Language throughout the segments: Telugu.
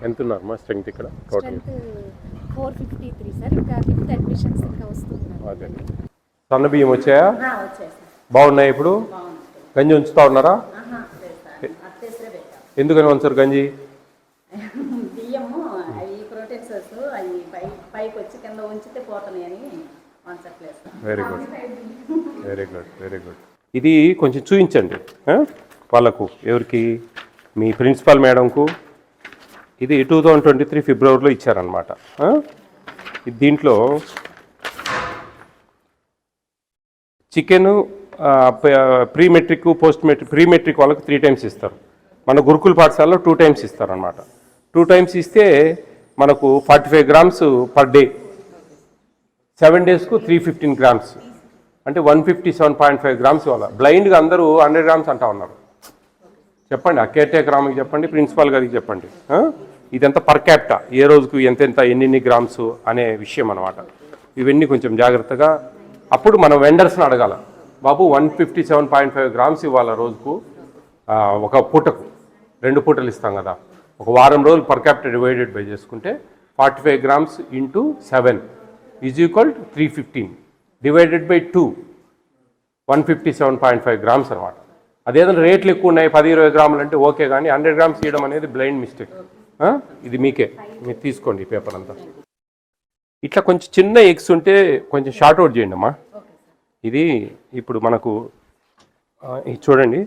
ఎంత ఉన్నారు మా స్ట్రెంగ్త్ ఇక్కడ టోటల్? 453 సార్. ఇంకా 5th అడ్మిషన్స్ ఇంకా వస్తున్నారు. అదే సన్న బియ్యం వచ్చాయా? బాగున్నాయి. ఇప్పుడు గంజి ఉంచుతా ఉన్నారా? ఎందుకని ఉంచారు గంజి? బియ్యము అవి ప్రోటీన్ సోర్స్ అవి పైకి వచ్చి కింద ఉంచితే పోతున్నాయి అని వంచట్లేదు. Very good, very good, very good. ఇది కొంచెం చూపించండి వాళ్ళకు, ఎవరికి? మీ ప్రిన్సిపాల్ మేడంకు. ఇది 2023 ఫిబ్రవరిలో ఇచ్చారనమాట. దీంట్లో చికెను pre matric, post matric. Pre matric వాళ్ళకి 3 times ఇస్తారు. మన గురుకుల పాఠశాలలో 2 times ఇస్తారు అనమాట. 2 times ఇస్తే మనకు 45 grams పర్ డే. 7 daysకు 315 grams, అంటే 157.5 grams ఇవ్వాలి. బ్లైండ్గా అందరూ 100 grams అంటా ఉన్నారు. చెప్పండి, ఆ కేర్ టేకర్ ఆమెకి చెప్పండి, ప్రిన్సిపాల్ గారికి చెప్పండి. ఇదంతా పర్ క్యాపిటా, ఏ రోజుకు ఎంతెంత ఎన్ని గ్రామ్స్ అనే విషయం అనమాట. ఇవన్నీ కొంచెం జాగ్రత్తగా. అప్పుడు మనం వెండర్స్ని అడగాల, బాబు 157.5 grams ఇవ్వాలి రోజుకు, ఒక పూటకు. 2 పూటలు ఇస్తాం కదా, ఒక వారం రోజులు పర్ క్యాపిటా డివైడెడ్ బై చేసుకుంటే 45 grams into 7 is equal to 315 divided by 2, 157.5 grams అనమాట. అదేదైనా రేట్లు ఎక్కువ ఉన్నాయి 10-20 గ్రాములు అంటే ఓకే, కానీ 100 grams ఇవ్వడం అనేది బ్లైండ్ మిస్టేక్. ఇది మీకే, మీరు తీసుకోండి ఈ పేపర్ అంతా. ఇట్లా కొంచెం చిన్న ఎగ్స్ ఉంటే కొంచెం షార్ట్ అవుట్ చేయండి అమ్మా. ఇది ఇప్పుడు మనకు ఇది చూడండి,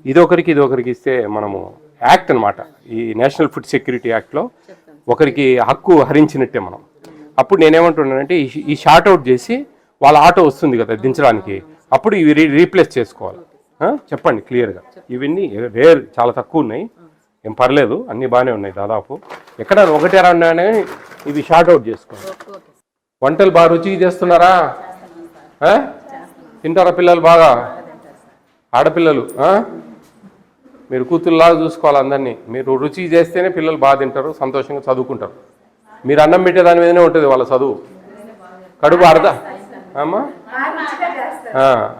ఇది ఒకరికి ఇస్తే మనము యాక్ట్ అనమాట, ఈ నేషనల్ ఫుడ్ సెక్యూరిటీ యాక్ట్లో ఒకరికి హక్కు హరించినట్టే మనం. అప్పుడు నేనేమంటున్నానంటే ఈ షార్ట్ అవుట్ చేసి వాళ్ళ ఆటో వస్తుంది కదా దించడానికి, అప్పుడు ఇవి రీప్లేస్ చేసుకోవాలి. చెప్పండి క్లియర్గా. ఇవన్నీ రేర్, చాలా తక్కువ ఉన్నాయి, ఏం పర్లేదు, అన్నీ బాగానే ఉన్నాయి దాదాపు. ఎక్కడ ఒకటే రాగానే ఇవి షార్ట్ అవుట్ చేసుకోండి. వంటలు బాగా రుచిగా చేస్తున్నారా? తింటారా పిల్లలు బాగా? ఆడపిల్లలు మీరు కూతురులాగా చూసుకోవాలి అందరినీ. మీరు రుచి చేస్తేనే పిల్లలు బాగా తింటారు, సంతోషంగా చదువుకుంటారు. మీరు అన్నం పెట్టే దాని మీదనే ఉంటుంది వాళ్ళ చదువు. కడుపు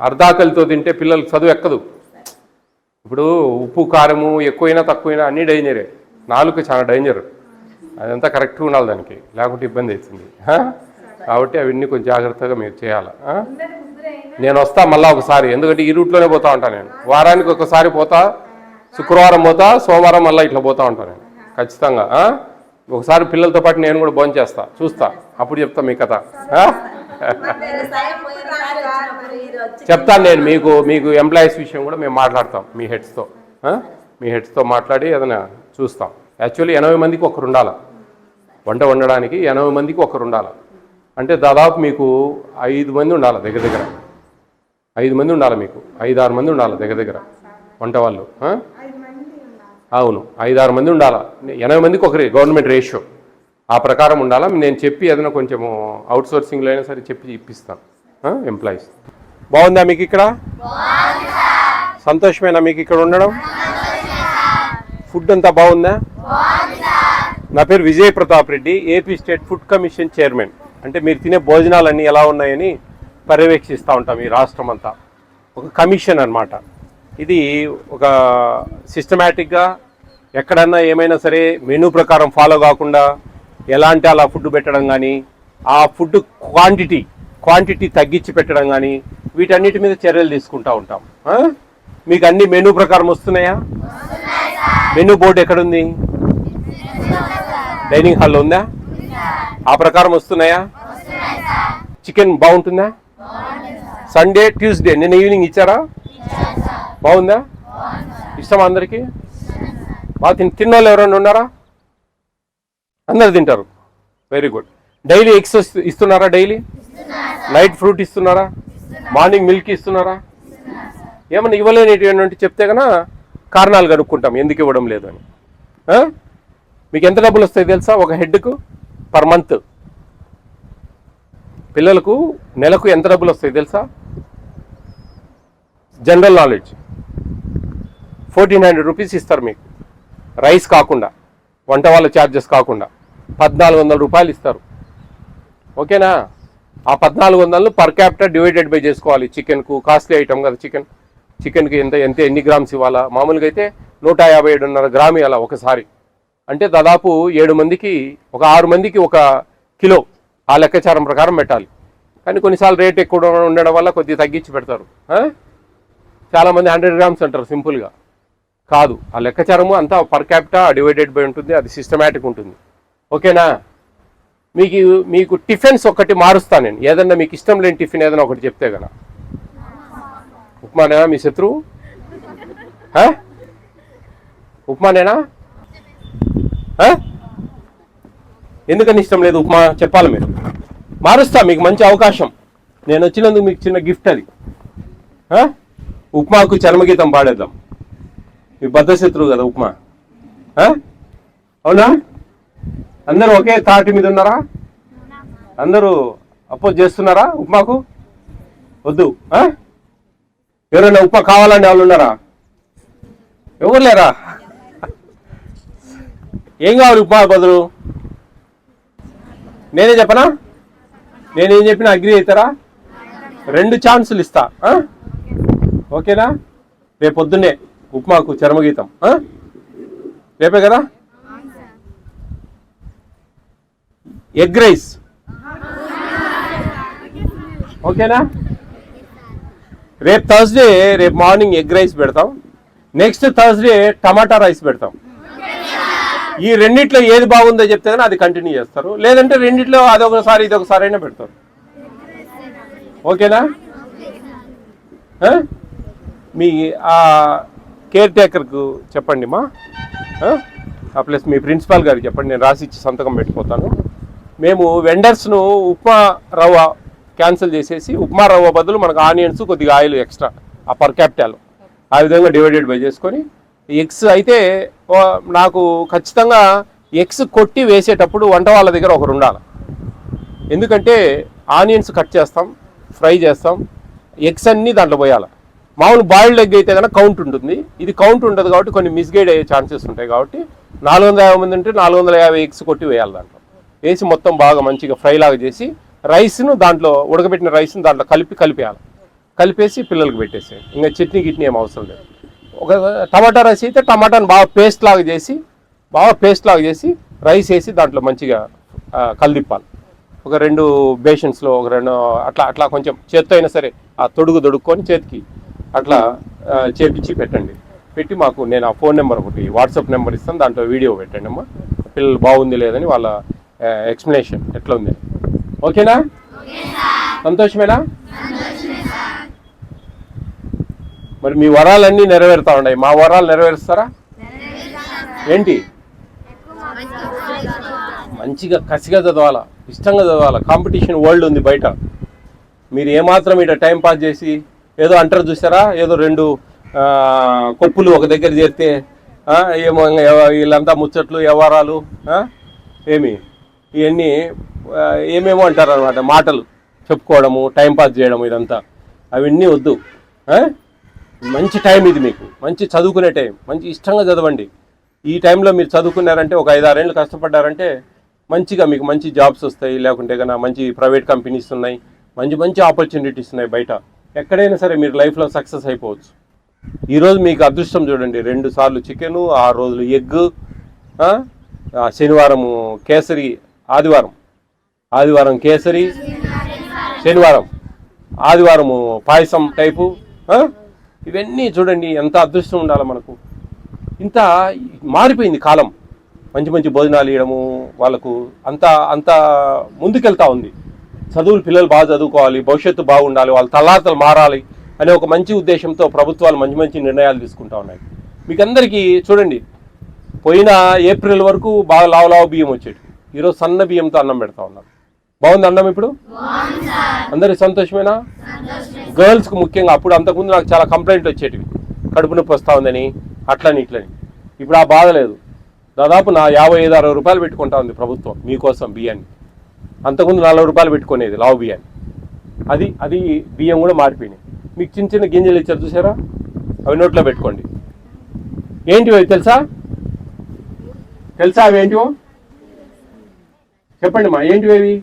అర్ధాకలితో తింటే పిల్లలకు చదువు ఎక్కదు. ఇప్పుడు ఉప్పు కారము ఎక్కువైనా తక్కువైనా అన్నీ డేంజరే. నాలుగు చాలా డేంజర్, అదంతా కరెక్ట్గా ఉండాలి దానికి, లేకుంటే ఇబ్బంది అవుతుంది. కాబట్టి అవన్నీ కొంచెం జాగ్రత్తగా మీరు చేయాలి. నేను వస్తా మళ్ళీ ఒకసారి, ఎందుకంటే ఈ రూట్లోనే పోతా ఉంటాను నేను. వారానికి ఒకసారి పోతా, శుక్రవారం పోతా, సోమవారం మళ్ళీ ఇట్లా పోతా ఉంటాను నేను ఖచ్చితంగా. ఒకసారి పిల్లలతో పాటు నేను కూడా భోజనం చేస్తా, చూస్తా, అప్పుడు చెప్తా మీ కథ. చెప్తాను నేను మీకు ఎంప్లాయీస్ విషయం కూడా మేము మాట్లాడతాం మీ హెడ్స్తో మాట్లాడి ఏదైనా చూస్తాం. యాక్చువల్లీ 80 మందికి ఒకరు ఉండాలి, వంట వండడానికి 80 మందికి ఒకరు ఉండాలి. అంటే దాదాపు మీకు 5 మంది ఉండాలి, దగ్గర 5 మంది ఉండాలి, మీకు 5-6 మంది ఉండాలి దగ్గర వంట వాళ్ళు. అవును, 5-6 మంది ఉండాలి. 80 మందికి ఒకరి గవర్నమెంట్ రేషియో, ఆ ప్రకారం ఉండాలా. నేను చెప్పి ఏదైనా కొంచెము అవుట్ సోర్సింగ్లో అయినా సరే చెప్పి ఇప్పిస్తాను ఎంప్లాయీస్. బాగుందా మీకు ఇక్కడ? సంతోషమేనా మీకు ఇక్కడ ఉండడం? ఫుడ్ అంతా బాగుందా? నా పేరు Vijay Pratap Reddy, AP state food commission chairman. అంటే మీరు తినే భోజనాలన్నీ ఎలా ఉన్నాయని పర్యవేక్షిస్తూ ఉంటాం ఈ రాష్ట్రం అంతా. ఒక కమిషన్ అన్నమాట ఇది. ఒక సిస్టమేటిక్గా ఎక్కడన్నా ఏమైనా సరే మెనూ ప్రకారం ఫాలో కాకుండా ఎలాంటి అలా ఫుడ్ పెట్టడం కానీ, ఆ ఫుడ్ క్వాంటిటీ తగ్గించి పెట్టడం కానీ, వీటన్నిటి మీద చర్యలు తీసుకుంటూ ఉంటాం. మీకు అన్ని మెనూ ప్రకారం వస్తున్నాయా? మెనూ బోర్డు ఎక్కడుంది? డైనింగ్ హాల్లో ఉందా? ఆ ప్రకారం వస్తున్నాయా? చికెన్ బాగుంటుందా? సండే, ట్యూస్డే నిన్న ఈవినింగ్ ఇచ్చారా? బాగుందా? ఇష్టం అందరికీ? బాగా తిన్న వాళ్ళు ఎవరైనా ఉన్నారా? అందరు తింటారు. Very good. డైలీ ఎగ్స్ ఇస్తున్నారా? డైలీ నైట్ ఫ్రూట్ ఇస్తున్నారా? మార్నింగ్ మిల్క్ ఇస్తున్నారా? ఏమన్నా ఇవ్వలేనిటువంటి చెప్తే కన్నా కారణాలు కనుక్కుంటాం ఎందుకు ఇవ్వడం లేదు అని. మీకు ఎంత డబ్బులు వస్తాయి తెలుసా? ఒక హెడ్కు పర్ మంత్ పిల్లలకు నెలకు ఎంత డబ్బులు వస్తాయి తెలుసా? జనరల్ నాలెడ్జ్ 1400 రూపీస్ ఇస్తారు మీకు, రైస్ కాకుండా, వంట వాళ్ళ ఛార్జెస్ కాకుండా 1400 రూపాయలు ఇస్తారు. ఓకేనా? ఆ 1400 పర్ క్యాపిటల్ డివైడెడ్ బై చేసుకోవాలి. చికెన్కు కాస్ట్లీ ఐటమ్ కదా, చికెన్కి ఎన్ని గ్రామ్స్ ఇవ్వాలా? మామూలుగా అయితే 157.5 గ్రామ్ ఇవ్వాలా ఒకసారి. అంటే దాదాపు 7 మందికి ఒక 6 మందికి 1 కిలో ఆ లెక్కాచారం ప్రకారం పెట్టాలి. కానీ కొన్నిసార్లు రేట్ ఎక్కువ ఉండడం వల్ల కొద్దిగా తగ్గించి పెడతారు. చాలామంది 100 గ్రామ్స్ అంటారు సింపుల్గా. కాదు, ఆ లెక్కాచారము అంతా పర్ క్యాపిటా డివైడెడ్ బై ఉంటుంది, అది సిస్టమేటిక్ ఉంటుంది. ఓకేనా? మీకు టిఫిన్స్ ఒకటి మారుస్తాను నేను. ఏదన్నా మీకు ఇష్టం లేని టిఫిన్ ఏదైనా ఒకటి చెప్తే కదా. ఉప్మానేనా మీ శత్రువు? ఉప్మానేనా? ఎందుకని ఇష్టం లేదు ఉప్మా చెప్పాలి మీరు. మారుస్తా, మీకు మంచి అవకాశం. నేను వచ్చినందుకు మీకు చిన్న గిఫ్ట్ అది. ఉప్మాకు చర్మగీతం పాడేద్దాం. మీ బద్ధశత్రువు కదా ఉప్మా. అవునా? అందరూ ఒకే తాటి మీద ఉన్నారా? అందరూ అపోజ్ చేస్తున్నారా ఉప్మాకు? వద్దు. ఎవరైనా ఉప్మా కావాలంటే వాళ్ళు ఉన్నారా? ఎవరు లేరా? ఏం కావాలి ఉప్మా బదులు? నేనే చెప్పనా? నేనేం చెప్పినా అగ్రి అవుతారా? 2 ఛాన్సులు ఇస్తా. ఓకేనా? రేపు పొద్దున్నే ఉప్మాకు చర్మగీతం. రేపే కదా? Egg rice. ఓకేనా? రేపు థర్స్డే, రేపు మార్నింగ్ ఎగ్ రైస్ పెడతాం. నెక్స్ట్ థర్స్డే టమాటా రైస్ పెడతాం. ఈ రెండిట్లో ఏది బాగుందో చెప్తే కానీ అది కంటిన్యూ చేస్తారు. లేదంటే రెండిట్లో అదొకసారి ఇదొకసారి అయినా పెడతారు. ఓకేనా? మీ కేర్ టేకర్కు చెప్పండి మా, ప్లస్ మీ ప్రిన్సిపాల్ గారికి చెప్పండి, నేను రాసి ఇచ్చి సంతకం పెట్టిపోతాను. మేము వెండర్స్ను ఉప్మా రవ్వ క్యాన్సిల్ చేసేసి ఉప్మా రవ్వ బదులు మనకు ఆనియన్స్ కొద్దిగా ఆయిల్ ఎక్స్ట్రా ఆ పర్ క్యాపిటాలో ఆ విధంగా డివైడెడ్ బై చేసుకొని, ఎగ్స్ అయితే నాకు ఖచ్చితంగా ఎగ్స్ కొట్టి వేసేటప్పుడు వంట వాళ్ళ దగ్గర ఒకరు ఉండాలి. ఎందుకంటే ఆనియన్స్ కట్ చేస్తాం, ఫ్రై చేస్తాం, ఎగ్స్ అన్నీ దాంట్లో పోయాలి. మామూలు బాయిల్డ్ ఎగ్ అయితే కనుక కౌంట్ ఉంటుంది. ఇది కౌంట్ ఉండదు కాబట్టి కొన్ని మిస్గైడ్ అయ్యే ఛాన్సెస్ ఉంటాయి. కాబట్టి 450 మంది ఉంటే 450 ఎగ్స్ కొట్టి వేయాలి. దాంట్లో వేసి మొత్తం బాగా మంచిగా ఫ్రై లాగా చేసి రైస్ను దాంట్లో ఉడకబెట్టిన రైస్ను దాంట్లో కలిపేయాలి. కలిపేసి పిల్లలకు పెట్టేసేయాలి. ఇంకా చట్నీ గిట్నీ ఏం అవసరం లేదు. ఒక టమాటా రైస్ అయితే టమాటాను బాగా పేస్ట్ లాగా చేసి రైస్ వేసి దాంట్లో మంచిగా కలిదిప్పాలి. ఒక 2 బేషన్స్లో ఒక 2 అట్లా కొంచెం చేత్తో అయినా సరే ఆ తొడుక్కొని చేతికి అట్లా చేపించి పెట్టండి. పెట్టి మాకు నేను ఆ ఫోన్ నెంబర్ ఒకటి వాట్సాప్ నెంబర్ ఇస్తాను, దాంట్లో వీడియో పెట్టండి అమ్మా. పిల్లలు బాగుంది లేదని వాళ్ళ ఎక్స్ప్లెనేషన్ ఎట్లా ఉంది. ఓకేనా? సంతోషమేనా? మరి మీ వరాలన్నీ నెరవేరుతా ఉన్నాయి. మా వరాలు నెరవేరుస్తారా ఏంటి? మంచిగా కసిగా చదవాలా, ఇష్టంగా చదవాలా. కాంపిటీషన్ వరల్డ్ ఉంది బయట. మీరు ఏమాత్రం ఇట టైం పాస్ చేసి ఏదో అంటారు చూసారా, ఏదో 2 కొప్పులు ఒక దగ్గర చేరితే ఏమో వీళ్ళంతా ముచ్చట్లు వ్యవహారాలు ఇవన్నీ ఏమేమో అంటారు అనమాట. మాటలు చెప్పుకోవడము, టైంపాస్ చేయడము, ఇదంతా అవన్నీ వద్దు. మంచి టైం ఇది, మీకు మంచి చదువుకునే టైం. మంచి ఇష్టంగా చదవండి. ఈ టైంలో మీరు చదువుకున్నారంటే ఒక 5-6 ఏళ్ళు కష్టపడ్డారంటే మంచిగా మీకు మంచి జాబ్స్ వస్తాయి. లేకుంటే కన్నా మంచి ప్రైవేట్ కంపెనీస్ ఉన్నాయి, మంచి ఆపర్చునిటీస్ ఉన్నాయి బయట. ఎక్కడైనా సరే మీరు లైఫ్లో సక్సెస్ అయిపోవచ్చు. ఈరోజు మీకు అదృష్టం చూడండి, 2 సార్లు చికెను, 6 రోజులు ఎగ్, శనివారము కేసరి, ఆదివారం కేసరి, శనివారం ఆదివారము పాయసం టైపు. ఇవన్నీ చూడండి ఎంత అదృష్టం ఉండాలి మనకు. ఇంత మారిపోయింది కాలం. మంచి భోజనాలు ఇవ్వడము వాళ్ళకు అంత ముందుకెళ్తా ఉంది. చదువులు పిల్లలు బాగా చదువుకోవాలి, భవిష్యత్తు బాగుండాలి, వాళ్ళ తలాతలు మారాలి అనే ఒక మంచి ఉద్దేశంతో ప్రభుత్వాలు మంచి నిర్ణయాలు తీసుకుంటా ఉన్నాయి. మీకు అందరికీ చూడండి, పోయిన ఏప్రిల్ వరకు బాగా లావు బియ్యం వచ్చేటి. ఈరోజు సన్న బియ్యంతో అన్నం పెడతా ఉన్నారు. బాగుంది అన్నం ఇప్పుడు? అందరికి సంతోషమేనా? గర్ల్స్కి ముఖ్యంగా. అప్పుడు అంతకుముందు నాకు చాలా కంప్లైంట్లు వచ్చేటివి, కడుపు నొప్పి వస్తూ ఉందని, అట్లని ఇట్లని. ఇప్పుడు ఆ బాధ లేదు. దాదాపు నా 55-60 రూపాయలు పెట్టుకుంటా ఉంది ప్రభుత్వం మీకోసం బియ్యాన్ని. అంతకుముందు 40 రూపాయలు పెట్టుకునేది లావు బియ్యాన్ని. అది బియ్యం కూడా మారిపోయినాయి. మీకు చిన్న గింజలు ఇచ్చారు చూసారా, అవి నోట్లో పెట్టుకోండి. ఏంటివి అవి తెలుసా అవి ఏంటివో చెప్పండి మా. ఏంటివి అవి?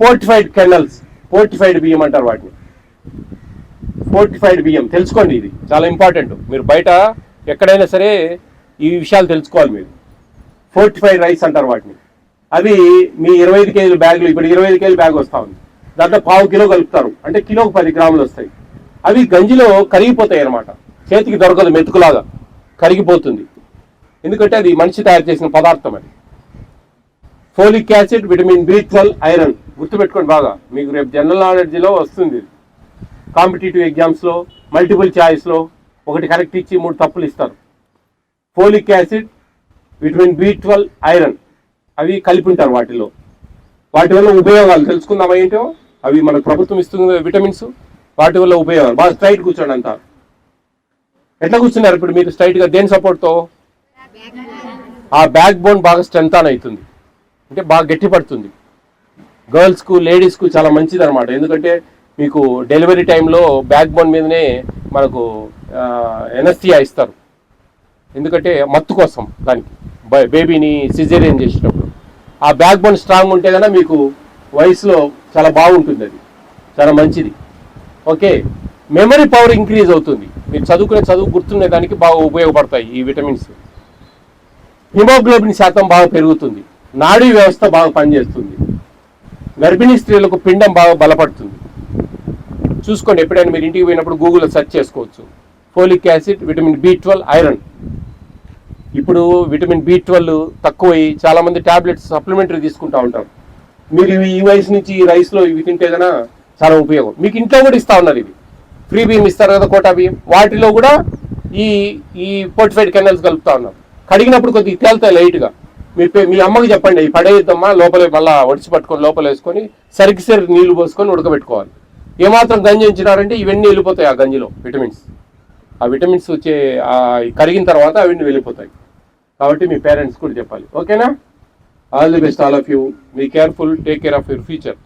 ఫోర్టిఫైడ్ కెనల్స్, ఫోర్టిఫైడ్ బియ్యం అంటారు వాటిని. ఫోర్టిఫైడ్ బియ్యం తెలుసుకోండి, ఇది చాలా ఇంపార్టెంట్. మీరు బయట ఎక్కడైనా సరే ఈ విషయాలు తెలుసుకోవాలి. మీరు ఫోర్టిఫైడ్ రైస్ అంటారు వాటిని. అవి మీ 25 కేజీల బ్యాగులు, ఇప్పుడు 25 కేజీల బ్యాగ్ వస్తూ ఉంది, దాంట్లో 1/4 కిలో కలుపుతారు, అంటే కిలోకి 10 గ్రాములు వస్తాయి. అవి గంజిలో కరిగిపోతాయి అన్నమాట, చేతికి దొరకదు, మెతుకులాగా కరిగిపోతుంది, ఎందుకంటే అది మనిషి తయారు చేసిన పదార్థం. అది folic acid, vitamin B12, iron. గుర్తుపెట్టుకోండి బాగా, మీకు రేపు జనరల్ నాలెడ్జ్లో వస్తుంది. కాంపిటేటివ్ ఎగ్జామ్స్లో మల్టిపుల్ చాయిస్లో ఒకటి కరెక్ట్ ఇచ్చి 3 తప్పులు ఇస్తారు. Folic acid, vitamin B12, iron అవి కలిపి ఉంటారు వాటిలో. వాటి వల్ల ఉపయోగాలు తెలుసుకుందామా ఏంటో. అవి మనకు ప్రభుత్వం ఇస్తుంది విటమిన్స్, వాటి వల్ల ఉపయోగాలు. బాగా స్ట్రైట్ కూర్చోండి అంతా. ఎట్లా కూర్చున్నారు ఇప్పుడు మీరు స్ట్రైట్గా? దేని సపోర్ట్తో? ఆ బ్యాక్ బోన్ బాగా స్ట్రెంత్ ఆన్ అవుతుంది, అంటే బాగా గట్టి పడుతుంది. గర్ల్స్కు, లేడీస్కు చాలా మంచిది అనమాట. ఎందుకంటే మీకు డెలివరీ టైంలో బ్యాక్ బోన్ మీదనే మనకు ఎనస్థియా ఇస్తారు, ఎందుకంటే మత్తు కోసం, దానికి బేబీని సిజేరియన్ చేసేటప్పుడు. ఆ బ్యాక్ బోన్ స్ట్రాంగ్ ఉంటే కనుక మీకు వయసులో చాలా బాగుంటుంది, అది చాలా మంచిది. ఓకే, మెమరీ పవర్ ఇంక్రీజ్ అవుతుంది, మీరు చదువుకునే చదువు గుర్తుండే దానికి బాగా ఉపయోగపడతాయి ఈ విటమిన్స్. హిమోగ్లోబిన్ శాతం బాగా పెరుగుతుంది, నాడీ వ్యవస్థ బాగా పనిచేస్తుంది, గర్భిణీ స్త్రీలకు పిండం బాగా బలపడుతుంది. చూసుకోండి, ఎప్పుడైనా మీరు ఇంటికి పోయినప్పుడు గూగుల్లో సెర్చ్ చేసుకోవచ్చు. Folic acid, vitamin B12, iron. ఇప్పుడు విటమిన్ B12 తక్కువై చాలామంది ట్యాబ్లెట్స్ సప్లిమెంటరీ తీసుకుంటూ ఉంటారు. మీరు ఈ వయసు నుంచి ఈ రైస్లో ఇవి తింటే కన్నా చాలా ఉపయోగం. మీకు ఇంట్లో కూడా ఇస్తూ ఉన్నారు, ఇవి ఫ్రీ బియ్యం ఇస్తారు కదా, కోటా బియ్యం, వాటిలో కూడా ఈ ఫోర్టిఫైడ్ కెనల్స్ కలుపుతూ ఉన్నారు. కడిగినప్పుడు కొద్దిగా తేలుతాయి లైట్గా. మీ అమ్మకి చెప్పండి, ఈ పడేద్దామా, లోపల మళ్ళీ ఒడిచి పట్టుకొని లోపల వేసుకొని సరికి నీళ్లు పోసుకొని ఉడకబెట్టుకోవాలి. ఏమాత్రం గంజి ఉంచినారంటే ఇవన్నీ వెళ్ళిపోతాయి ఆ గంజిలో విటమిన్స్. ఆ విటమిన్స్ వచ్చే కరిగిన తర్వాత అవన్నీ వెళ్ళిపోతాయి. కాబట్టి మీ పేరెంట్స్ కూడా చెప్పాలి. ఓకేనా? All the best all of you. Be careful, take care of your future.